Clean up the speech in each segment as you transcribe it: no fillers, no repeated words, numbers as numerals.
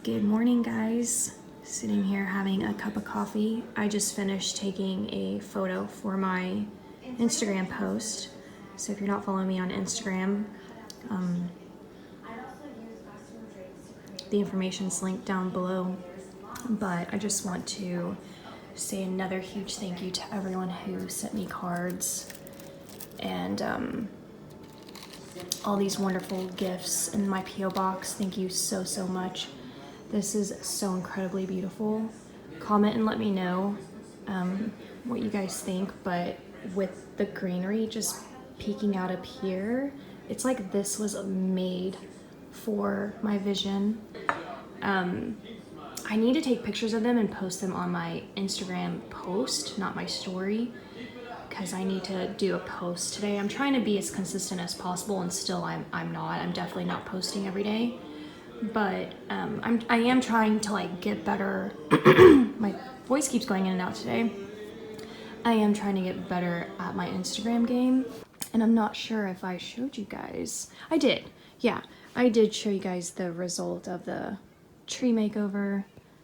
Good morning, guys. Sitting here having a cup of coffee. I just finished taking a photo for my Instagram post. So if you're not following me on Instagram, the information's linked down below. But I just want to say another huge thank you to everyone who sent me cards and all these wonderful gifts in my P.O. box. Thank you so much. This is so incredibly beautiful. Comment and let me know what you guys think, but with the greenery just peeking out up here, it's like this was made for my vision. I need to take pictures of them and post them on my Instagram post, not my story, because I need to do a post today. I'm trying to be as consistent as possible, and still I'm not. I'm definitely not posting every day. But I am trying to like get better. My voice keeps going in and out today. I am trying to get better at my Instagram game, and I'm not sure if I showed you guys. I did. Yeah, I did show you guys the result of the tree makeover.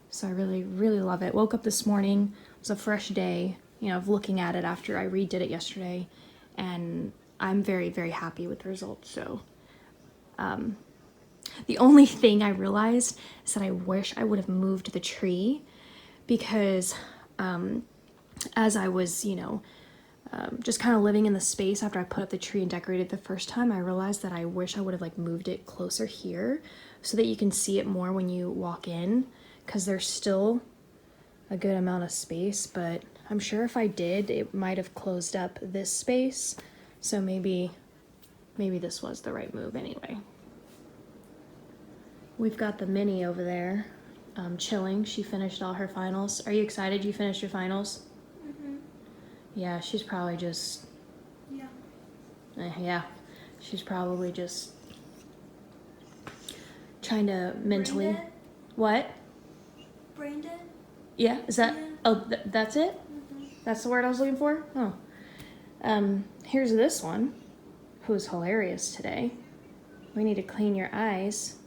So I really love it. Woke up this morning. It was a fresh day, you know, of looking at it after I redid it yesterday, and I'm very happy with the results. So the only thing I realized is that I wish I would have moved the tree, because as I was, you know, just kind of living in the space after I put up the tree and decorated the first time, I realized that I wish I would have like moved it closer here so that you can see it more when you walk in, because there's still a good amount of space, but I'm sure if I did, it might have closed up this space. So maybe this was the right move anyway. We've got the mini over there, chilling. She finished all her finals. Are you excited you finished your finals? Mm-hmm. Yeah, she's probably just... Yeah. Yeah, she's probably just trying to mentally... Brain dead? What? Brain dead? Yeah, is that... Yeah. Oh, that's it? Mm-hmm. That's the word I was looking for? Oh. Here's this one, who's hilarious today. We need to clean your eyes.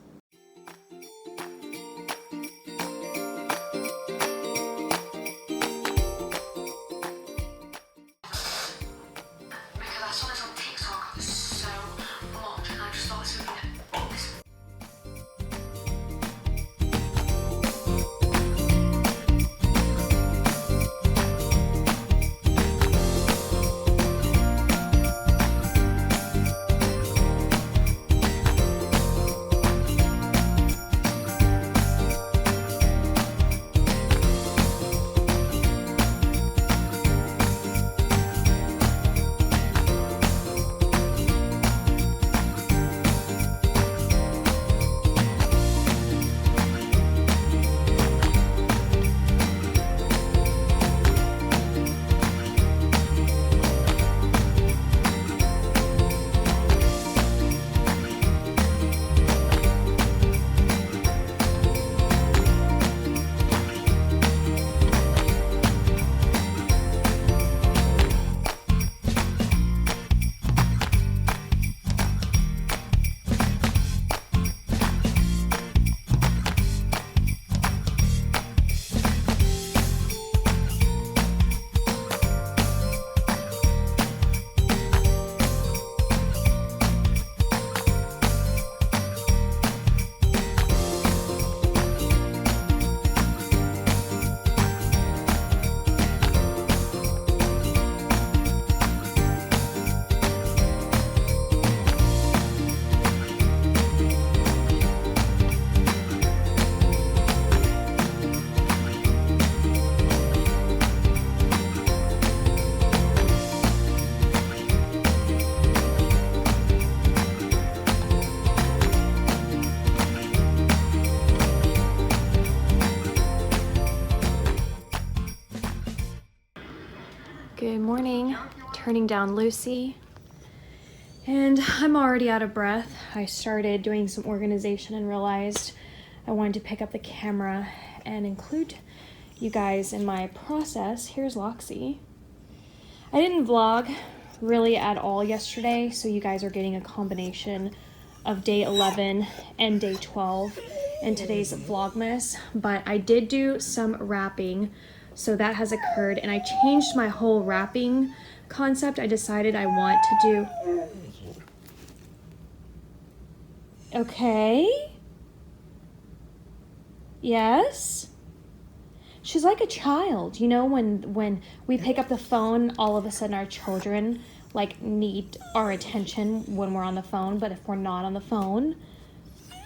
Good morning, turning down Lucy, and I'm already out of breath. I started doing some organization and realized I wanted to pick up the camera and include you guys in my process. Here's Loxy. I didn't vlog really at all yesterday, so you guys are getting a combination of day 11 and day 12. in today's Vlogmas, but I did do some wrapping, so that has occurred, and I changed my whole wrapping concept. I decided I want to do... Okay. Yes. She's like a child, you know, when we pick up the phone, all of a sudden our children like need our attention when we're on the phone, but if we're not on the phone,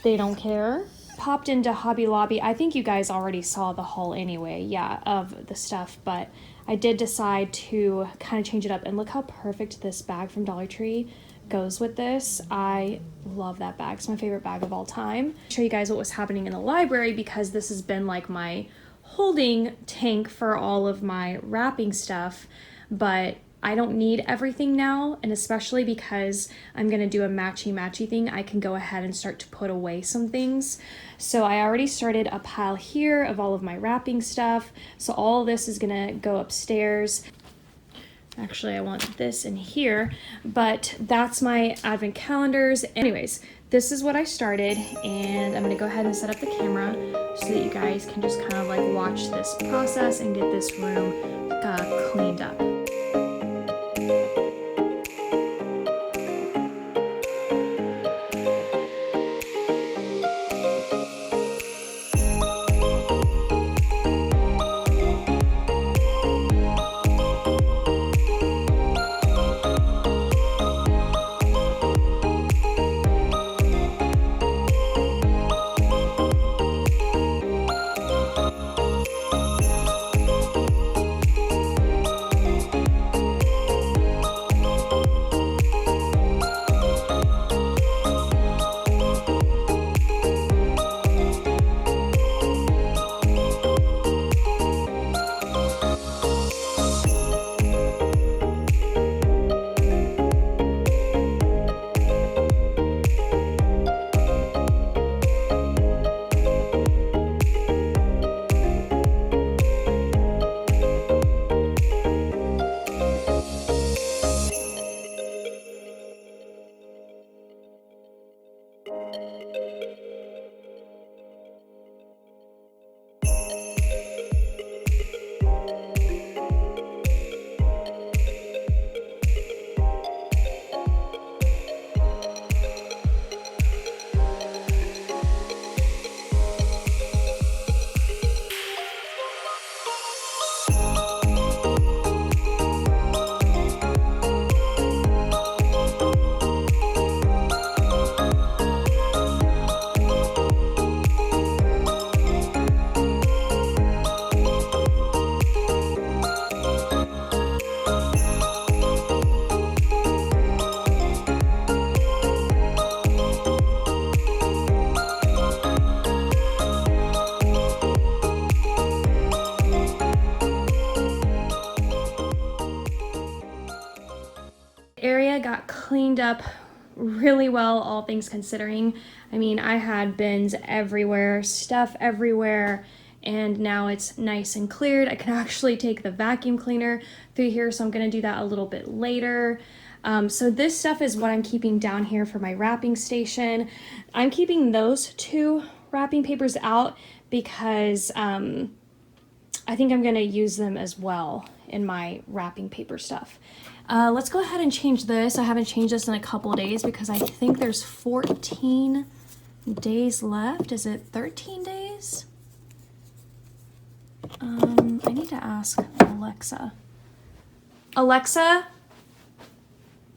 they don't care. Popped into Hobby Lobby. I think you guys already saw the haul anyway, yeah, of the stuff, but I did decide to kind of change it up, and look how perfect this bag from Dollar Tree goes with this. I love that bag. It's my favorite bag of all time. I'll show you guys what was happening in the library, because this has been like my holding tank for all of my wrapping stuff, but I don't need everything now, and especially because I'm gonna do a matchy thing, I can go ahead and start to put away some things. So I already started a pile here of all of my wrapping stuff, so all this is gonna go upstairs. Actually, I want this in here, but that's my advent calendars. Anyways, this is what I started, and I'm gonna go ahead and set up the camera so that you guys can just kind of like watch this process and get this room cleaned up. Area got cleaned up really well, all things considering. I mean, I had bins everywhere, stuff everywhere, and now it's nice and cleared. I can actually take the vacuum cleaner through here, so I'm gonna do that a little bit later. So this stuff is what I'm keeping down here for my wrapping station. I'm keeping those two wrapping papers out because I think I'm gonna use them as well in my wrapping paper stuff. Let's go ahead and change this. I haven't changed this in a couple days because I think there's 14 days left. Is it 13 days? I need to ask Alexa. Alexa,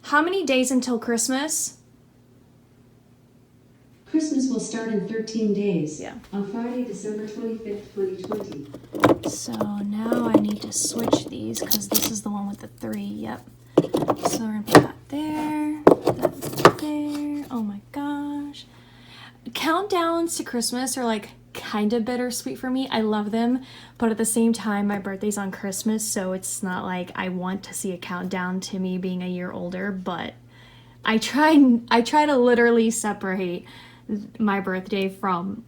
how many days until Christmas? Christmas will start in 13 days. Yeah. On Friday, December 25th, 2020. So now I need to switch these because this is the one with the 3. Yep. So we're gonna put that there, that there. Oh my gosh. Countdowns to Christmas are like kind of bittersweet for me. I love them, but at the same time, my birthday's on Christmas, so it's not like I want to see a countdown to me being a year older, but I try to literally separate my birthday from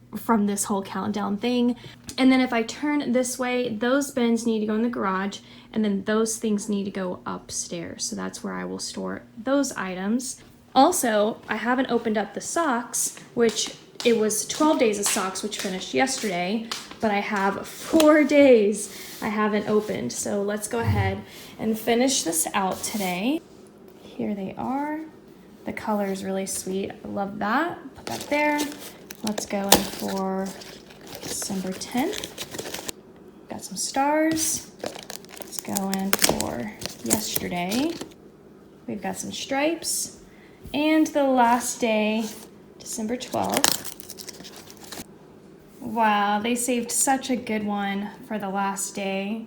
this whole countdown thing. And then if I turn this way, those bins need to go in the garage, and then those things need to go upstairs. So that's where I will store those items. Also, I haven't opened up the socks, which it was 12 days of socks, which finished yesterday, but I have 4 days I haven't opened. So let's go ahead and finish this out today. Here they are. The color is really sweet. I love that. Put that there. Let's go in for December 10th. Got some stars. Let's go in for yesterday. We've got some stripes. And the last day, December 12th. Wow, they saved such a good one for the last day.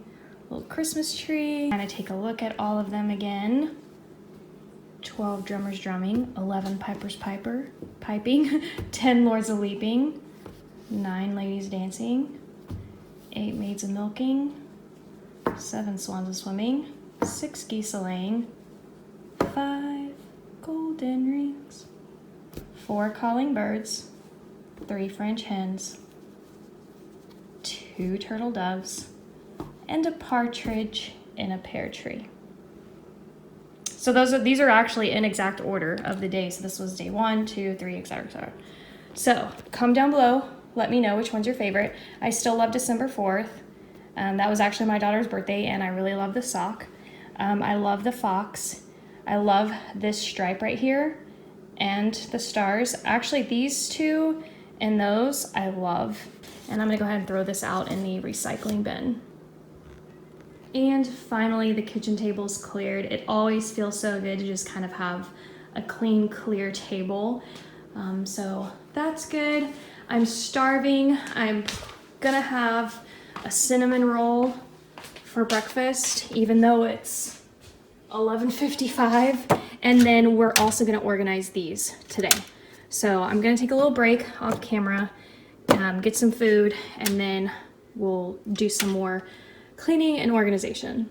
Little Christmas tree. Kind of take a look at all of them again. 12 drummers drumming, 11 pipers piping, 10 lords a leaping, 9 ladies dancing, 8 maids a milking, 7 swans a swimming, 6 geese a laying, 5 golden rings, 4 calling birds, 3 French hens, 2 turtle doves, and a partridge in a pear tree. So these are actually in exact order of the day. So this was day 1, 2, 3, etc., etc. So comment down below. Let me know which one's your favorite. I still love December 4th. That was actually my daughter's birthday, and I really love the sock. I love the fox. I love this stripe right here and the stars. Actually, these two and those I love. And I'm gonna go ahead and throw this out in the recycling bin. And finally, the kitchen table's cleared. It always feels so good to just kind of have a clean, clear table. So that's good. I'm starving. I'm gonna have a cinnamon roll for breakfast, even though it's 11:55. And then we're also gonna organize these today. So I'm gonna take a little break off camera, get some food, and then we'll do some more cleaning and organization.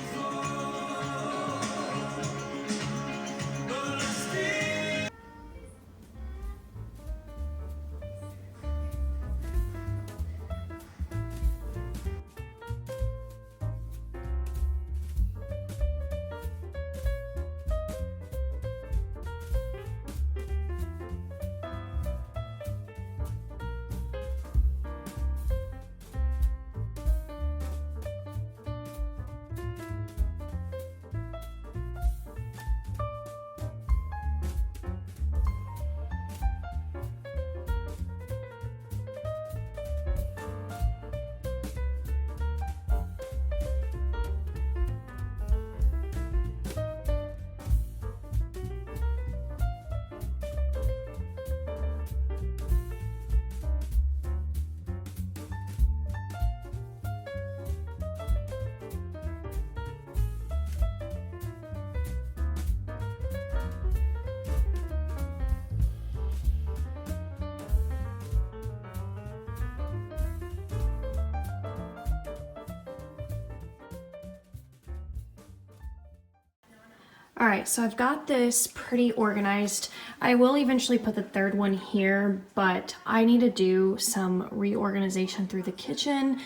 All right, so I've got this pretty organized. I will eventually put the third one here, but I need to do some reorganization through the kitchen,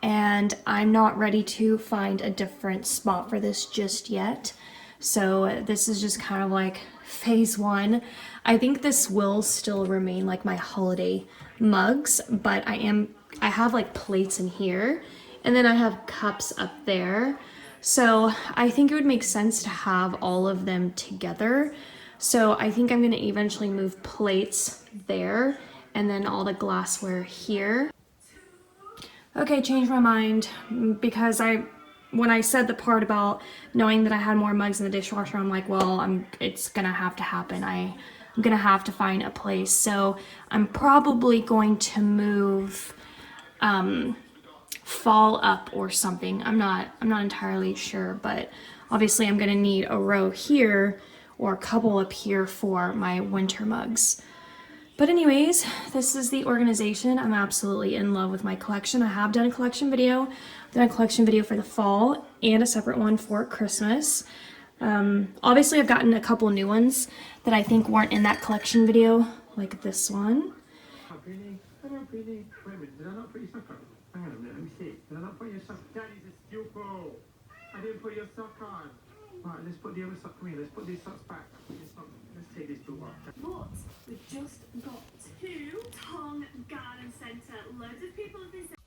and I'm not ready to find a different spot for this just yet. So this is just kind of like phase 1. I think this will still remain like my holiday mugs, but I have like plates in here, and then I have cups up there. So I think it would make sense to have all of them together. So I think I'm going to eventually move plates there and then all the glassware here. Okay, changed my mind because when I said the part about knowing that I had more mugs in the dishwasher, I'm like, well, it's going to have to happen. I'm going to have to find a place. So I'm probably going to move fall up or something. I'm not entirely sure, but obviously I'm gonna need a row here or a couple up here for my winter mugs. But anyways, this is the organization. I'm absolutely in love with my collection. I have done a collection video. I've done a collection video for the fall and a separate one for Christmas. Obviously I've gotten a couple new ones that I think weren't in that collection video, like this one. Hang on a minute, let me see. Did I not put your sock? Daddy's a stupid. I didn't put your sock on. Right, let's put the other sock. Come here, let's put these socks back. Let's take this boot off. But we've just got 2 tongue centre. Loads of people have been